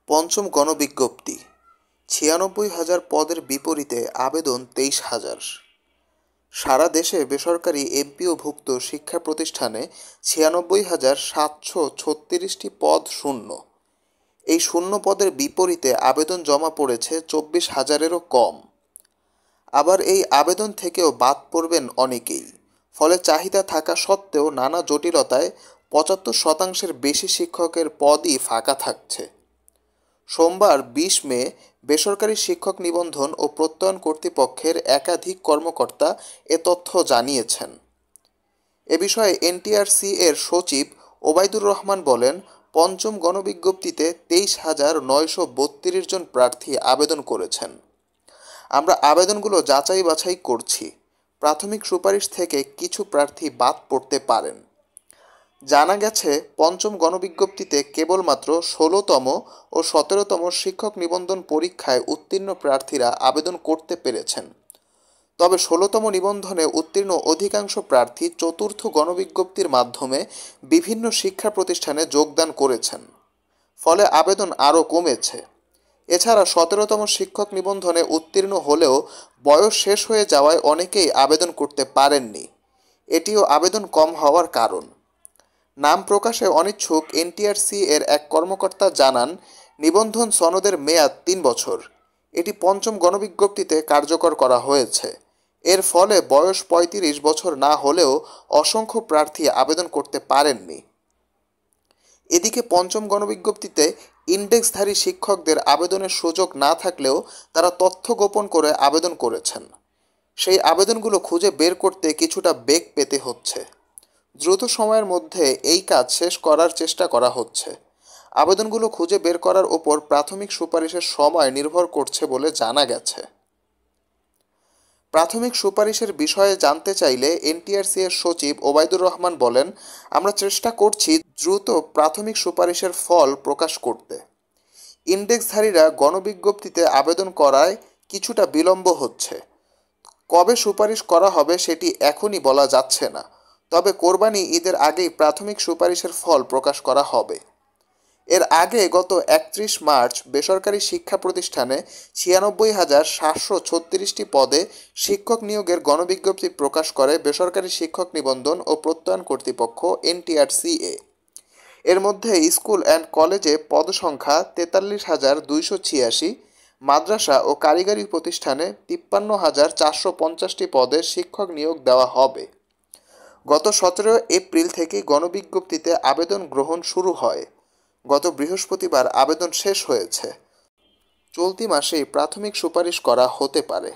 পঞ্চম গণবিজ্ঞপ্তি ৯৬,০০০ পদের বিপরীতে আবেদন ২৩,০০০। সারা দেশে বেসরকারি এমপিওভুক্ত শিক্ষা প্রতিষ্ঠানে ৯৬,৭৩৬টি পদ শূন্য। এই শূন্য পদের বিপরীতে আবেদন জমা পড়েছে ২৪,০০০-এরও কম। আবার এই আবেদন থেকেও বাদ পড়বেন অনেকেই। ফলে চাহিদা থাকা সত্ত্বেও নানা জটিলতায় ৭৫%-এর বেশি শিক্ষকের পদই ফাঁকা থাকছে। সোমবার ২০ মে বেসরকারি শিক্ষক নিবন্ধন ও প্রত্যয়ন কর্তৃপক্ষের একাধিক কর্মকর্তা এ তথ্য জানিয়েছেন। এ বিষয়ে এনটিআরসি এর সচিব ওবায়দুর রহমান বলেন, পঞ্চম গণবিজ্ঞপ্তিতে ২৩,৯৩২ জন প্রার্থী আবেদন করেছেন। আমরা আবেদনগুলো যাচাই বাছাই করছি। প্রাথমিক সুপারিশ থেকে কিছু প্রার্থী বাদ পড়তে পারেন। জানা গেছে, পঞ্চম গণবিজ্ঞপ্তিতে কেবলমাত্র ১৬তম ও ১৭তম শিক্ষক নিবন্ধন পরীক্ষায় উত্তীর্ণ প্রার্থীরা আবেদন করতে পেরেছেন। তবে ১৬তম নিবন্ধনে উত্তীর্ণ অধিকাংশ প্রার্থী চতুর্থ গণবিজ্ঞপ্তির মাধ্যমে বিভিন্ন শিক্ষা প্রতিষ্ঠানে যোগদান করেছেন। ফলে আবেদন আরও কমেছে। এছাড়া ১৭তম শিক্ষক নিবন্ধনে উত্তীর্ণ হলেও বয়স শেষ হয়ে যাওয়ায় অনেকেই আবেদন করতে পারেননি। এটিও আবেদন কম হওয়ার কারণ। নাম প্রকাশে অনিচ্ছুক এনটিআরসি এর এক কর্মকর্তা জানান, নিবন্ধন সনদের মেয়াদ ৩ বছর। এটি পঞ্চম গণবিজ্ঞপ্তিতে কার্যকর করা হয়েছে। এর ফলে বয়স ৩৫ বছর না হলেও অসংখ্য প্রার্থী আবেদন করতে পারেননি। এদিকে পঞ্চম গণবিজ্ঞপ্তিতে ইন্ডেক্সধারী শিক্ষকদের আবেদনের সুযোগ না থাকলেও তারা তথ্য গোপন করে আবেদন করেছেন। সেই আবেদনগুলো খুঁজে বের করতে কিছুটা বেগ পেতে হচ্ছে। দ্রুত সময়ের মধ্যে এই কাজ শেষ করার চেষ্টা করা হচ্ছে। আবেদনগুলো খুঁজে বের করার ওপর প্রাথমিক সুপারিশের সময় নির্ভর করছে বলে জানা গেছে। প্রাথমিক সুপারিশের বিষয়ে জানতে চাইলে এনটিআরসি এর সচিব ওবায়দুর রহমান বলেন, আমরা চেষ্টা করছি দ্রুত প্রাথমিক সুপারিশের ফল প্রকাশ করতে। ইন্ডেক্সধারীরা গণবিজ্ঞপ্তিতে আবেদন করায় কিছুটা বিলম্ব হচ্ছে। কবে সুপারিশ করা হবে সেটি এখনই বলা যাচ্ছে না। তবে কোরবানি ঈদের আগেই প্রাথমিক সুপারিশের ফল প্রকাশ করা হবে। এর আগে গত ৩১ মার্চ বেসরকারি শিক্ষা প্রতিষ্ঠানে ৯৬,৭৩৬টি পদে শিক্ষক নিয়োগের গণবিজ্ঞপ্তি প্রকাশ করে বেসরকারি শিক্ষক নিবন্ধন ও প্রত্যয়ন কর্তৃপক্ষ এনটিআরসিএ। এর মধ্যে স্কুল অ্যান্ড কলেজে পদসংখ্যা ৪৩,২৮৬, মাদ্রাসা ও কারিগরি প্রতিষ্ঠানে ৫৩,৪৫০টি পদে শিক্ষক নিয়োগ দেওয়া হবে। গত ১৭ এপ্রিল থেকে গণবিজ্ঞপ্তিতে আবেদন গ্রহণ শুরু হয়। গত বৃহস্পতিবার আবেদন শেষ হয়েছে। চলতি মাসেই প্রাথমিক সুপারিশ করা হতে পারে।